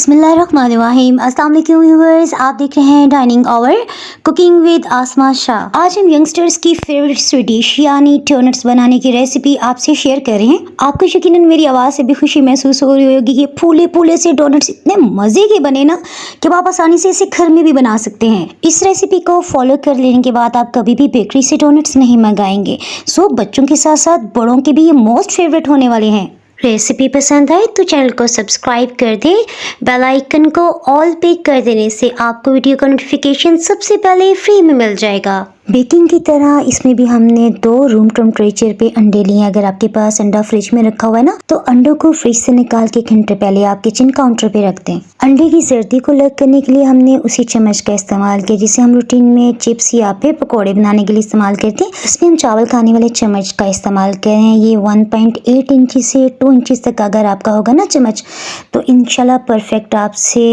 बिस्मिल्लाहिर्रहमानिर्रहीम। अस्सलाम वालेकुम व्यूअर्स, आप देख रहे हैं डाइनिंग आवर कुकिंग विद आसमा शाह। आज हम यंगस्टर्स की फेवरेट स्वीट डिश यानी डोनट्स बनाने की रेसिपी आपसे शेयर कर रहे हैं। आपको यकीनन मेरी आवाज़ से भी खुशी महसूस हो रही होगी कि फूले फूले से डोनट्स इतने मज़े के बने ना कि आप आसानी से इसे घर में भी बना सकते हैं। इस रेसिपी को फॉलो कर लेने के बाद आप कभी भी बेकरी से डोनट्स नहीं मंगाएंगे। सो बच्चों के साथ साथ बड़ों के भी ये मोस्ट फेवरेट होने वाले हैं। रेसिपी पसंद आए तो चैनल को सब्सक्राइब कर दें। बेल आइकन को ऑल पे कर देने से आपको वीडियो का नोटिफिकेशन सबसे पहले फ्री में मिल जाएगा। बेकिंग की तरह इसमें भी हमने 2 रूम टेम्परेचर पे अंडे लिए हैं। अगर आपके पास अंडा फ्रिज में रखा हुआ है ना, तो अंडों को फ्रिज से निकाल के 1 घंटे पहले आप किचन काउंटर पे रख दें। अंडे की जर्दी को अलग करने के लिए हमने उसी चम्मच का इस्तेमाल किया जिसे हम रूटीन में चिप्स या फिर पकौड़े बनाने के लिए इस्तेमाल करते हैं। इसमें हम चावल खाने वाले चम्मच का इस्तेमाल करें। ये 1.8 इंच से 2 इंच तक अगर आपका होगा ना चम्मच, तो इंशाल्लाह परफेक्ट आपसे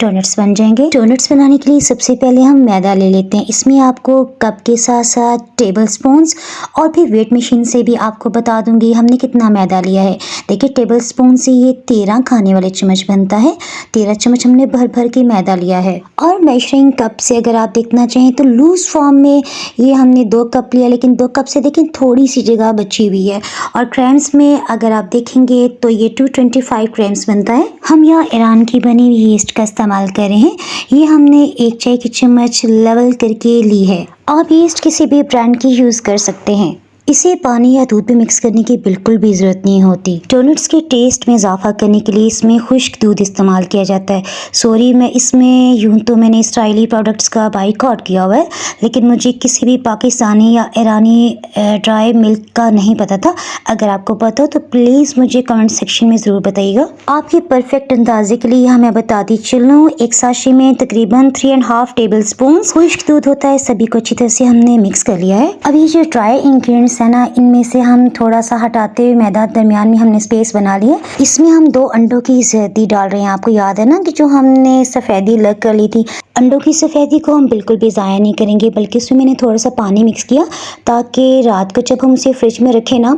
डोनट्स बन जाएंगे। डोनट्स बनाने के लिए सबसे पहले हम मैदा ले लेते हैं। इसमें आपको कप के साथ साथ टेबल स्पून्स और फिर वेट मशीन से भी आपको बता दूंगी हमने कितना मैदा लिया है। देखिए टेबल स्पून से ये 13 खाने वाले चम्मच बनता है। 13 चम्मच हमने भर भर के मैदा लिया है। और मेजरिंग कप से अगर आप देखना चाहें तो लूज फॉर्म में ये हमने 2 कप लिया, लेकिन 2 कप से देखें थोड़ी सी जगह बची हुई है। और ग्राम्स में अगर आप देखेंगे तो ये 225 ग्राम्स बनता है। हम यहाँ ईरान की बनी हुई यीस्ट का इस्तेमाल कर रहे हैं। ये हमने 1 चाय की चम्मच लेवल करके ली है। आप यीस्ट किसी भी ब्रांड की यूज़ कर सकते हैं। इसे पानी या दूध में मिक्स करने की बिल्कुल भी ज़रूरत नहीं होती। डोनट्स के टेस्ट में इजाफा करने के लिए इसमें खुश्क दूध इस्तेमाल किया जाता है। सॉरी, मैं इसमें यूं तो मैंने इसराइली प्रोडक्ट्स का बाइकआउट किया हुआ है, लेकिन मुझे किसी भी पाकिस्तानी या ईरानी ड्राई मिल्क का नहीं पता था। अगर आपको पता हो तो प्लीज़ मुझे कमेंट सेक्शन में ज़रूर बताइएगा। आपके परफेक्ट अंदाजे के लिए हमें बताती चलूँ, एक साशे में तकरीबन 3.5 टेबल स्पून खुश्क दूध होता है। सभी को अच्छी तरह से हमने मिक्स कर लिया है। अब ये जो ड्राई इंग्रेडिएंट्स है ना, इनमें से हम थोड़ा सा हटाते हुए मैदा दरमियान में हमने स्पेस बना लिया। इसमें हम 2 अंडों की जर्दी डाल रहे हैं। आपको याद है ना कि जो हमने सफ़ेदी अलग कर ली थी, अंडों की सफ़ेदी को हम बिल्कुल भी ज़ाया नहीं करेंगे, बल्कि उसमें मैंने थोड़ा सा पानी मिक्स किया ताकि रात को जब हम उसे फ्रिज में रखें ना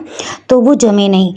तो वो जमे नहीं।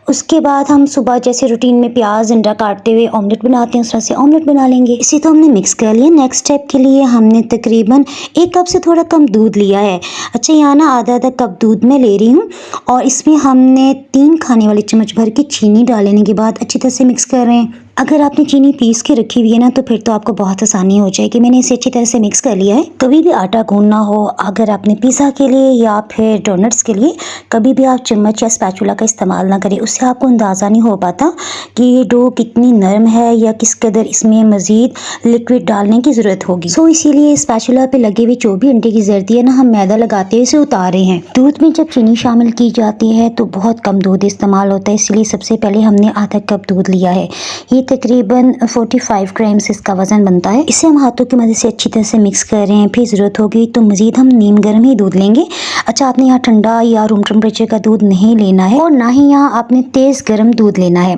उसके बाद हम सुबह जैसे रूटीन में प्याज अंडा काटते हुए ऑमलेट बनाते हैं, उस तरह से ऑमलेट बना लेंगे। इसी तो हमने मिक्स कर लिया। नेक्स्ट स्टेप के लिए हमने तकरीबन 1 कप से थोड़ा कम दूध लिया है। अच्छा, यहाँ ना आधा कप दूध में ले रही हूँ और इसमें हमने 3 खाने वाले चम्मच भर के चीनी डालने के बाद अच्छी तरह से मिक्स कर रहे हैं। अगर आपने चीनी पीस के रखी हुई है ना तो फिर तो आपको बहुत आसानी हो जाएगी। मैंने इसे अच्छी तरह से मिक्स कर लिया है। कभी भी आटा गूंदना हो, अगर आपने पिज़्ज़ा के लिए या फिर डोनट्स के लिए, कभी भी आप चम्मच या स्पैचुला का इस्तेमाल ना करें। उससे आपको अंदाज़ा नहीं हो पाता कि ये डो कितनी नरम है या किस कदर इसमें मज़ीद लिक्विड डालने की ज़रूरत होगी। सो इसीलिए स्पैचुला पे लगे हुए जो भी अंडे की जर्दी है ना, हम मैदा लगाते हुए इसे उतार रहे हैं। दूध में जब चीनी शामिल की जाती है तो बहुत कम दूध इस्तेमाल होता है, इसलिए सबसे पहले हमने आधा कप दूध लिया है। ये तकरीबन 45 ग्राम्स इसका वजन बनता है। इसे हम हाथों की मदद से अच्छी तरह से मिक्स कर रहे हैं। फिर ज़रूरत होगी तो मज़ीद हम नीम गर्म ही दूध लेंगे। अच्छा, आपने यहाँ ठंडा या रूम टेम्परेचर का दूध नहीं लेना है और ना ही यहाँ आपने तेज़ गर्म दूध लेना है।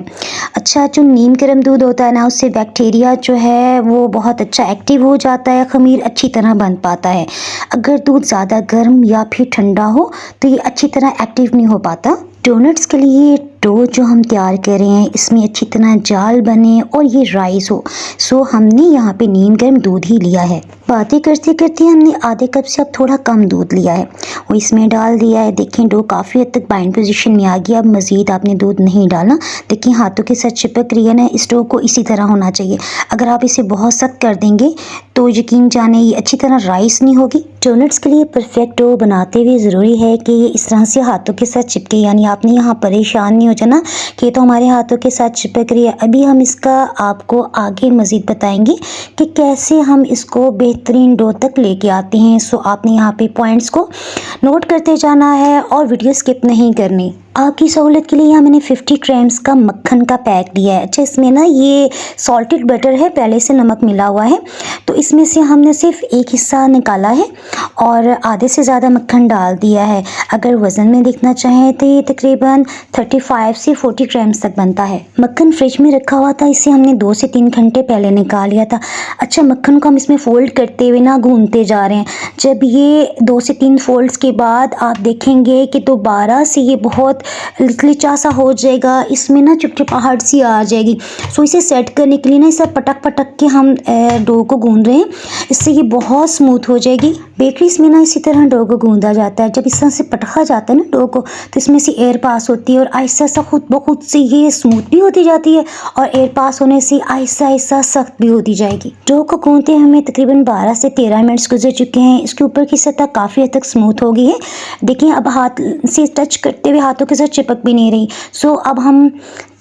अच्छा, जो नीम गर्म दूध होता है ना, उससे बैक्टीरिया जो है वो बहुत अच्छा एक्टिव हो जाता है, खमीर अच्छी तरह बन पाता है। अगर दूध ज़्यादा गर्म या फिर ठंडा हो तो ये अच्छी तरह एक्टिव नहीं हो पाता। डोनट्स के लिए डो जो हम तैयार कर रहे हैं इसमें अच्छी तरह जाल बने और ये राइस हो, सो हमने यहाँ पे नीम गर्म दूध ही लिया है। बातें करते करते हमने आधे कप से अब थोड़ा कम दूध लिया है, वो इसमें डाल दिया है। देखें डो काफ़ी हद तक बाइंड पोजीशन में आ गया। अब मज़ीद आपने दूध नहीं डालना। देखिए हाथों के साथ चिपक रही है ना, इस डो को इसी तरह होना चाहिए। अगर आप इसे बहुत सख्त कर देंगे तो यकीन जाने ये अच्छी तरह राइस नहीं होगी। डोनट्स के लिए परफेक्ट डो बनाते हुए ज़रूरी है कि ये इस तरह से हाथों के साथ चिपके, यानी आपने यहाँ परेशान नहीं हो जाना कि तो हमारे हाथों के साथ चिपक रही है। अभी हम इसका आपको आगे मज़ीद बताएंगे कि कैसे हम इसको बेहतरीन डो तक लेके आते हैं। सो आपने यहाँ पे पॉइंट्स को नोट करते जाना है और वीडियो स्किप नहीं करनी। आपकी सहूलत के लिए यहाँ मैंने 50 ग्राम्स का मक्खन का पैक लिया है। अच्छा, इसमें ना ये सॉल्टेड बटर है, पहले से नमक मिला हुआ है, तो इसमें से हमने सिर्फ एक हिस्सा निकाला है और आधे से ज़्यादा मक्खन डाल दिया है। अगर वज़न में देखना चाहें तो ये तकरीबन 35 से 40 ग्राम्स तक बनता है। मक्खन फ्रिज में रखा हुआ था, इसे हमने 2 से 3 घंटे पहले निकाल लिया था। अच्छा, मक्खन को हम इसमें फ़ोल्ड करते हुए ना घूमते जा रहे हैं। जब ये 2 से 3 फोल्ड्स के बाद आप देखेंगे कि दोबारा से ये बहुत बहुत लिचलिचा सा हो जाएगा, इसमें ना चिपचिपाहट सी आ जाएगी। सो इसे सेट करने के लिए ना इसे पटक पटक के हम डो को गूंद रहे हैं, इससे ये बहुत स्मूथ हो जाएगी। बेकरीज में ना इसी तरह डो को गूंदा जाता है। जब इस तरह से पटका जाता है ना डो को, तो इसमें से एयर पास होती है और आहिस्ता आहिस्ता खुद ब खुद से ये स्मूथ भी होती जाती है और एयर पास होने से आहिस्ता आहिस्ता सख्त भी होती जाएगी। डो को गूंदते हमें तकरीबन 12 से 13 मिनट्स गुजर चुके हैं। इसके ऊपर की सतह काफ़ी हद तक स्मूथ हो गई है। देखिए अब हाथ से टच करते हुए हाथों के साथ चिपक भी नहीं रही। सो अब हम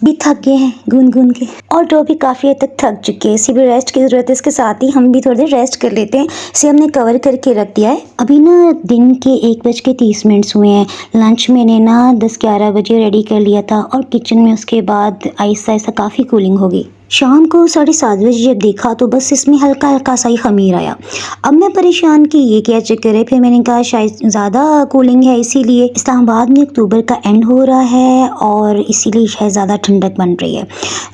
भी थक गए हैं गूंद गूंद के और डो भी काफ़ी हद तक थक चुकी है। इसी भी रेस्ट की ज़रूरत है। इसके साथ ही हम भी थोड़ी देर रेस्ट कर लेते हैं। इसे हमने कवर करके रख दिया है। अभी ना दिन के 1:30 हुए हैं। लंच मैंने ना 10-11 बजे रेडी कर लिया था और किचन में उसके बाद आहिस्ता आहिस्ता काफ़ी कूलिंग होगी। शाम को 7:30 बजे जब देखा तो बस इसमें हल्का हल्का सा ही खमीर आया। अब मैं परेशान कि ये क्या चक्कर है। फिर मैंने कहा शायद ज़्यादा कूलिंग है, इसीलिए इस्लामाबाद में अक्टूबर का एंड हो रहा है और इसीलिए शायद ज़्यादा ठंडक बन रही है।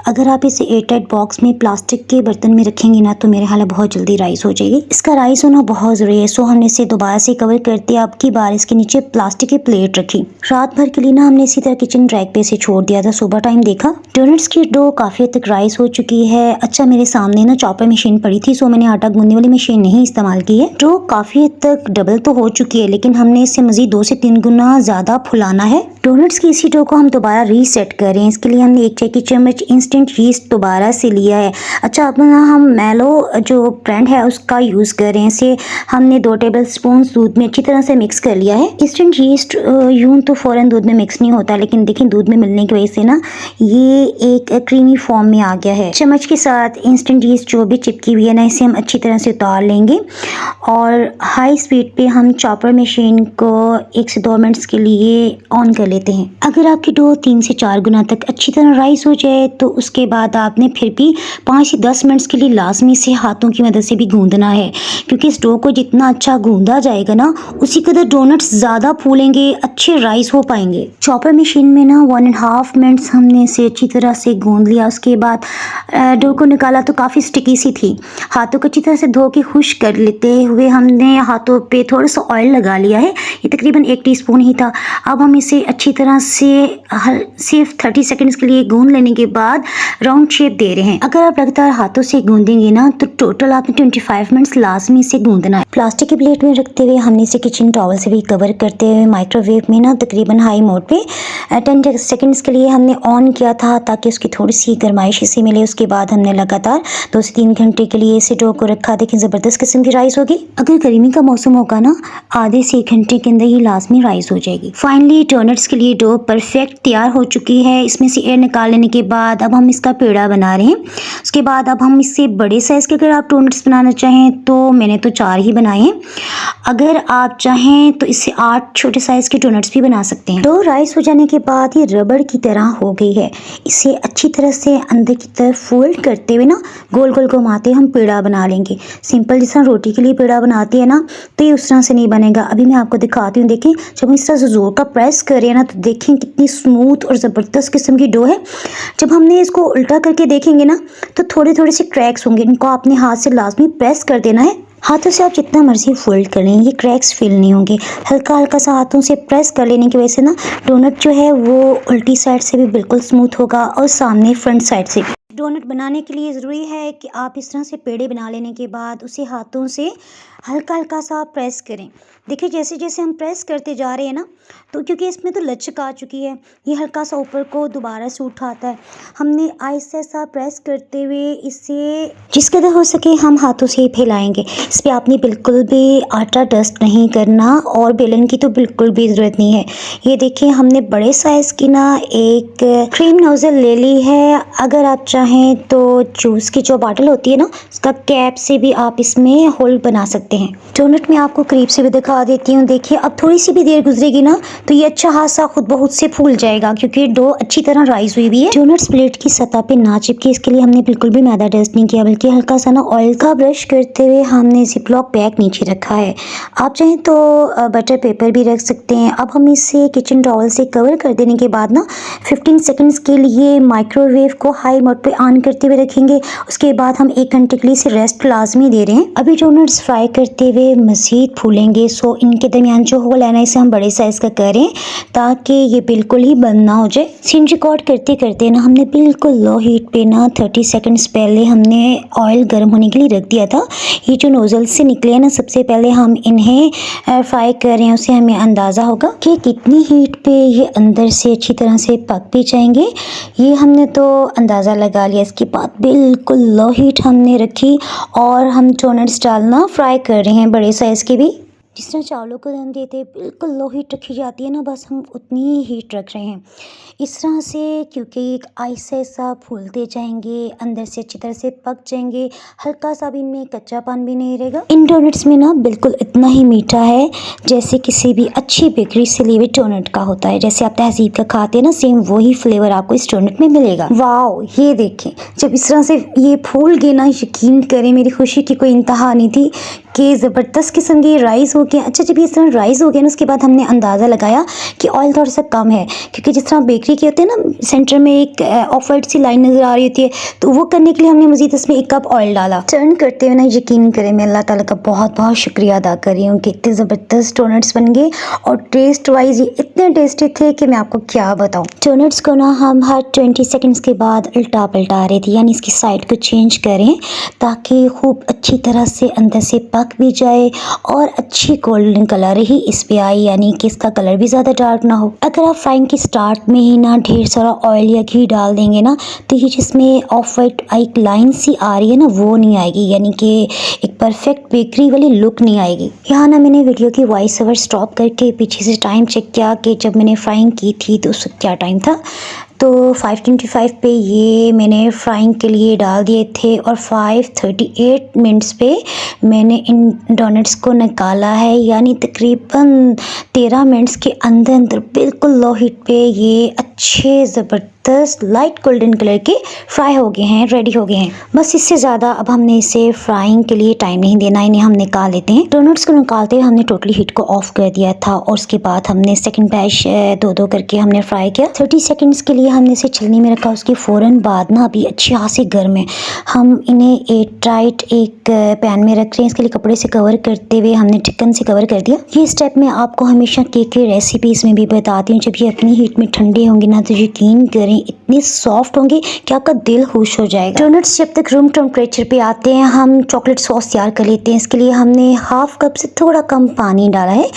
अगर आप इसे एयरटाइट बॉक्स में प्लास्टिक के बर्तन में रखेंगे ना तो मेरे ख्याल है बहुत जल्दी राइस हो जाएगी। इसका राइस होना बहुत ज़रूरी है। सो हमने इसे दोबारा से कवर करते अब की बार इसके नीचे प्लास्टिक की प्लेट रखी। रात भर के लिए ना हमने इसी तरह किचन रैक पे इसे छोड़ दिया था। सुबह टाइम देखा डोनट्स की डो काफ़ी हद तक राइस हो चुकी है। अच्छा मेरे सामने ना चॉपर मशीन पड़ी थी, सो मैंने आटा गूंदने वाली मशीन नहीं इस्तेमाल की है। डो काफ़ी हद तक डबल तो हो चुकी है, लेकिन हमने इसे मज़ीद 2 से 3 गुना ज़्यादा फुलाना है। डोनट्स की इसी डो को हम दोबारा रीसेट करें। इसके लिए हमने 1 चाय की चम्मच इंस्टेंट यीस्ट दोबारा से लिया है। अच्छा अब ना हम मैलो जो ब्रांड है उसका यूज़ करें। इसे हमने 2 टेबल स्पून दूध में अच्छी तरह से मिक्स कर लिया है। इंस्टेंट यीस्ट यूं तो फ़ौरन दूध में मिक्स नहीं होता, लेकिन देखिए दूध में मिलने की वजह से ना ये एक क्रीमी फॉर्म में आ गया है। चम्मच के साथ इंस्टेंट यीस्ट जो भी चिपकी हुई है ना इसे हम अच्छी तरह से उतार लेंगे और हाई स्पीड पे हम चॉपर मशीन को 1 से 2 मिनट्स के लिए ऑन कर लेते हैं। अगर आपकी डो 3 से 4 गुना तक अच्छी तरह राइस हो जाए तो उसके बाद आपने फिर भी 5 से 10 मिनट्स के लिए लाजमी से हाथों की मदद से भी गूंदना है, क्योंकि इस डो को जितना अच्छा गूंदा जाएगा ना उसी कदर डोनट्स ज़्यादा फूलेंगे, अच्छे राइस हो पाएंगे। चॉपर मशीन में ना 1.5 मिनट्स हमने इसे अच्छी तरह से गूंद लिया। उसके बाद डो को निकाला तो काफ़ी स्टिकी सी थी। हाथों को अच्छी तरह से धो के खुश्क कर लेते हुए हमने हाथों पे थोड़ा सा ऑयल लगा लिया है। ये तकरीबन 1 टीस्पून ही था। अब हम इसे अच्छी तरह से सिर्फ 30 सेकंड्स के लिए गूंद लेने के बाद राउंड शेप दे रहे हैं। अगर आप लगातार हाथों से गूंदेंगे ना तो टोटल आपने 25 मिनट्स लाजमी से गूंदना है। प्लास्टिक की प्लेट में रखते हुए हमने इसे किचन टॉवल से भी कवर करते हुए माइक्रोवेव में ना तकरीबन हाई मोड पे 10 सेकंड्स के लिए हमने ऑन किया था ताकि उसकी थोड़ी सी गर्माइश इसे मिले। उसके बाद हमने लगातार 2 से 3 घंटे के लिए इसे डो को रखा। देखें ज़बरदस्त किस्म की राइस होगी। अगर गर्मी का मौसम होगा ना आधे से 1 घंटे के अंदर ही लाजमी राइस हो जाएगी। फाइनली डोनट्स के लिए डो परफेक्ट तैयार हो चुकी है। इसमें से एयर निकाल लेने के बाद अब हम इसका पेड़ा बना रहे हैं। उसके बाद अब हम इससे बड़े साइज़ के अगर आप डोनट्स बनाना चाहें तो मैंने तो 4 ही बनाए हैं। अगर आप चाहें तो इससे 8 छोटे साइज़ के डोनट्स भी बना सकते हैं। डो राइस हो जाने के बाद ये रबड़ की तरह हो गई है। इसे अच्छी तरह से अंदर की तरफ फोल्ड करते हुए ना गोल गोल घुमाते हम पेड़ा बना लेंगे। सिंपल जिस तरह रोटी के लिए पेड़ा बनाती है ना तो ये उस तरह से नहीं बनेगा। अभी मैं आपको दिखाती हूँ। देखें जब हम इस तरह से जोर का प्रेस करें ना तो देखें कितनी स्मूथ और ज़बरदस्त किस्म की डो है। जब हमने इसको उल्टा करके देखेंगे ना तो थोड़े थोड़े से क्रैक्स होंगे। इनको अपने हाथ से लाजमी प्रेस कर देना है। हाथों से आप जितना मर्जी फोल्ड कर लें ये क्रैक्स फील नहीं होंगे। हल्का हल्का सा हाथों से प्रेस कर लेने की वजह से ना डोनट जो है वो उल्टी साइड से भी बिल्कुल स्मूथ होगा और सामने फ्रंट साइड से भी। डोनट बनाने के लिए ज़रूरी है कि आप इस तरह से पेड़े बना लेने के बाद उसे हाथों से हल्का हल्का सा प्रेस करें। देखिए जैसे जैसे हम प्रेस करते जा रहे हैं ना तो क्योंकि इसमें तो लचक आ चुकी है ये हल्का सा ऊपर को दोबारा से उठाता है। हमने आहिस्ता आहिस्ता प्रेस करते हुए इसे जिस कदर हो सके हम हाथों से ही फैलाएंगे। इस पर आपने बिल्कुल भी आटा डस्ट नहीं करना और बेलन की तो बिल्कुल भी ज़रूरत नहीं है। ये देखिए हमने बड़े साइज़ की ना एक क्रीम नोज़ल ले ली है। अगर आप चाहें तो जूस की जो बॉटल होती है ना उसका कैप से भी आप इसमें होल बना सकते हैं। डोनट में आपको करीब से भी दिखा देती हूँ। देखिए अब थोड़ी सी भी देर गुजरेगी ना तो ये अच्छा खासा खुद बहुत से फूल जाएगा क्योंकि डो अच्छी तरह राइस हुई भी है। डोनट्स प्लेट की सतह पे ना चिपके इसके लिए हमने बिल्कुल भी मैदा डस्ट नहीं किया बल्कि हल्का सा ना ऑयल का ब्रश करते हुए हमने जिपलॉक बैग नीचे रखा है। आप चाहें तो बटर पेपर भी रख सकते हैं। अब हम इसे किचन टॉवल से कवर कर देने के बाद ना 15 सेकेंड्स के लिए माइक्रोवेव को हाई मोड पे ऑन करते हुए रखेंगे। उसके बाद हम 1 घंटे के लिए इसे रेस्ट लाजमी दे रहे हैं। अभी डोनट्स फ्राई करते हुए मज़ीद फूलेंगे, सो इनके दरमियान जो होल है ना, इसे हम बड़े साइज़ का करें ताकि ये बिल्कुल ही बंद ना हो जाए। सीन रिकॉर्ड करते करते ना हमने बिल्कुल लो हीट पे ना 30 सेकंड्स पहले हमने ऑयल गर्म होने के लिए रख दिया था। ये जो नोज़ल से निकले हैं ना, सबसे पहले हम इन्हें फ्राई कर रहे हैं, उससे हमें अंदाज़ा होगा कि कितनी हीट पे ये अंदर से अच्छी तरह से पक भी जाएंगे। ये हमने तो अंदाज़ा लगा लिया। इसके बाद बिल्कुल लो हीट हमने रखी और हम डोनट्स डालना फ्राई कर रहे हैं, बड़े साइज़ के भी। जिस तरह चावलों को दम देते बिल्कुल लो हीट रखी जाती है ना, बस हम उतनी ही हीट रख रहे हैं इस तरह से, क्योंकि एक आइस ऐसा फूलते जाएंगे, अंदर से अच्छी तरह से पक जाएंगे, हल्का सा भी इनमें कच्चापन भी नहीं रहेगा। इन डोनट्स में ना बिल्कुल इतना ही मीठा है जैसे किसी भी अच्छी बेकरी से लिए हुए डोनट का होता है। जैसे आप तहजीब का खाते हैं ना, सेम वही फ्लेवर आपको इस डोनट में मिलेगा। वाओ, ये देखें, जब इस तरह से ये फूल गए ना, यकीन करें मेरी खुशी की कोई इंतहा नहीं थी कि ज़बरदस्त किस्म के राइस हो गए। अच्छा, जब ये इस तरह राइस हो गया ना, उसके बाद हमने अंदाज़ा लगाया कि ऑयल थोड़ा सा कम है, क्योंकि जिस तरह बेकरी के होते हैं ना, सेंटर में एक ऑफ वाइट सी लाइन नज़र आ रही होती है, तो वो करने के लिए हमने मज़ीद इसमें 1 कप ऑयल डाला। टर्न करते हुए ना, यकीन करें मैं अल्लाह ताला का बहुत बहुत शुक्रिया अदा कर रही हूँ कि इतने ज़बरदस्त डोनट्स बन गए और टेस्ट वाइज ये इतने टेस्टी थे कि मैं आपको क्या बताऊँ। डोनट्स को ना हम हर 20 सेकेंड्स के बाद उल्टा पलटा रहे थे, यानी इसकी साइड को चेंज करें ताकि खूब अच्छी तरह से अंदर से पक भी जाए और अच्छी गोल्डन कलर ही इस पे आए, यानी कि इसका कलर भी ज़्यादा डार्क ना हो। अगर आप फ्राइंग की स्टार्ट में ही ना ढेर सारा ऑयल या घी डाल देंगे ना, तो ये जिसमें ऑफ वाइट एक लाइन सी आ रही है ना, वो नहीं आएगी, यानी कि एक परफेक्ट बेकरी वाली लुक नहीं आएगी। यहाँ ना मैंने वीडियो की वॉइस ओवर स्टॉप करके पीछे से टाइम चेक किया कि जब मैंने फ्राइंग की थी तो उस वक्त क्या टाइम था, तो 5:25 पे ये मैंने फ्राइंग के लिए डाल दिए थे और 5:38 मिनट्स पे मैंने इन डोनट्स को निकाला है, यानी तकरीबन 13 मिनट्स के अंदर अंदर बिल्कुल लो हीट पे ये अच्छे ज़बरदस्त लाइट गोल्डन कलर के फ्राई हो गए हैं, रेडी हो गए हैं। बस इससे ज़्यादा अब हमने इसे फ्राइंग के लिए टाइम नहीं देना, इन्हें हम निकाल लेते हैं। डोनट्स को निकालते हुए हमने टोटली हीट को ऑफ कर दिया था और उसके बाद हमने सेकंड बैच 2-2 करके हमने फ्राई किया। 30 सेकंड्स के लिए हमने इसे छलनी में रखा। उसके फ़ौरन बाद ना अभी अच्छी खासी गर्म है, हम इन्हें एक टाइट एक पैन में रख रहे हैं। इसके लिए कपड़े से कवर करते हुए हमने ढक्कन से कवर कर दिया। ये स्टेप मैं आपको हमेशा केक की रेसिपीज़ में भी बताती हूँ। जब ये अपनी हीट में ठंडे होंगे ना, तो यकीन करें इतने सॉफ्ट होंगे कि आपका दिल खुश हो जाएगा। डोनट्स जब तक रूम टेम्परेचर पे आते हैं, हम चॉकलेट सॉस तैयार कर लेते हैं। इसके लिए हमने हाफ कप से थोड़ा कम पानी डाला है,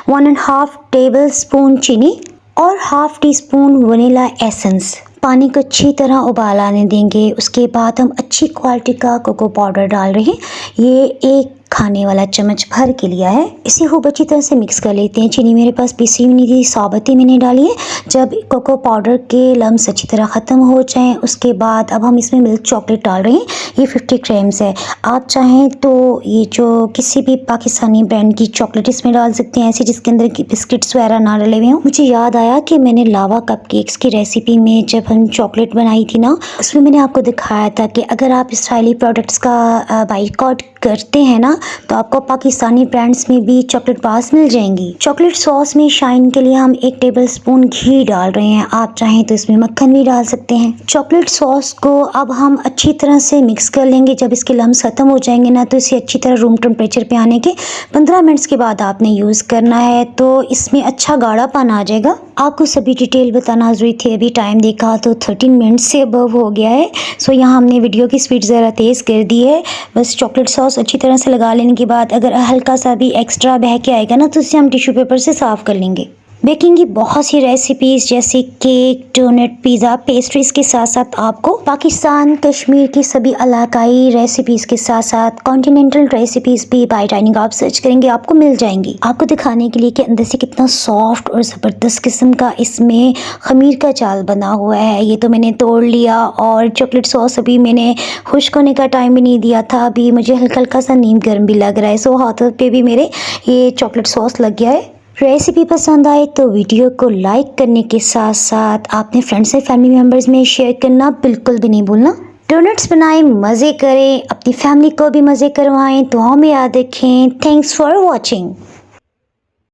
1.5 टेबल स्पून चीनी और half tea spoon vanilla essence. पानी को अच्छी तरह उबाल आने देंगे। उसके बाद हम अच्छी क्वालिटी का कोको पाउडर डाल रहे हैं, ये 1 खाने वाला चम्मच भर के लिया है। इसे खूब अच्छी तरह से मिक्स कर लेते हैं। चीनी मेरे पास पिसी हुई नहीं थी, साबुत ही मैंने डाली है। जब कोको पाउडर के लम्स अच्छी तरह ख़त्म हो जाएं, उसके बाद अब हम इसमें मिल्क चॉकलेट डाल रहे हैं। ये 50 ग्राम्स है। आप चाहें तो ये जो किसी भी पाकिस्तानी ब्रांड की चॉकलेट इसमें डाल सकते हैं, ऐसे जिसके अंदर की बिस्किट्स वगैरह ना डले हुए हों। मुझे याद आया कि मैंने लावा कपकेक्स की रेसिपी में जब हम चॉकलेट बनाई थी ना, उसमें मैंने आपको दिखाया था कि अगर आप इसराइली प्रोडक्ट्स का बाइकआउट करते हैं ना, तो आपको पाकिस्तानी ब्रांड्स में भी चॉकलेट बार्स मिल जाएंगी। चॉकलेट सॉस में शाइन के लिए हम 1 टेबल स्पून घी डाल रहे हैं। आप चाहें तो इसमें मक्खन भी डाल सकते हैं। चॉकलेट सॉस को अब हम अच्छी तरह से मिक्स कर लेंगे। जब इसके लम्स खत्म हो जाएंगे ना, तो इसे अच्छी तरह रूम टेम्परेचर पे आने के 15 मिनट्स के बाद आपने यूज़ करना है, तो इसमें अच्छा गाढ़ापन आ जाएगा। आपको सभी डिटेल बताना ज़रूरी थी। अभी टाइम देखा तो 13 मिनट्स से अबव हो गया है। सो यहाँ हमने वीडियो की स्पीड ज़रा तेज़ कर दी है। बस चॉकलेट सॉस अच्छी तरह से लगा लेने के बाद अगर हल्का सा भी एक्स्ट्रा बह के आएगा ना, तो इसे हम टिश्यू पेपर से साफ़ कर लेंगे। बेकिंग की बहुत सी रेसिपीज़ जैसे केक, डोनट, पिज़्ज़ा, पेस्ट्रीज़ के साथ साथ आपको पाकिस्तान, कश्मीर की सभी इलाकाई रेसिपीज़ के साथ साथ कॉन्टिनेंटल रेसिपीज़ भी बाय डाइनिंग आप सर्च करेंगे आपको मिल जाएंगी। आपको दिखाने के लिए कि अंदर से कितना सॉफ्ट और ज़बरदस्त किस्म का इसमें खमीर का जाल बना हुआ है। ये तो मैंने तोड़ लिया और चॉकलेट सॉस अभी मैंने खुश्क होने का टाइम भी नहीं दिया था। अभी मुझे हल्का हल्का सा नीम गर्म भी लग रहा है। सो हाथों पे भी मेरे ये चॉकलेट सॉस लग गया है। रेसिपी पसंद आए तो वीडियो को लाइक करने के साथ साथ आपने फ्रेंड्स और फैमिली मेम्बर्स में शेयर करना बिल्कुल भी नहीं भूलना। डोनट्स बनाएं, मज़े करें, अपनी फैमिली को भी मज़े करवाएं, दुआओं में याद रखें। Thanks for watching.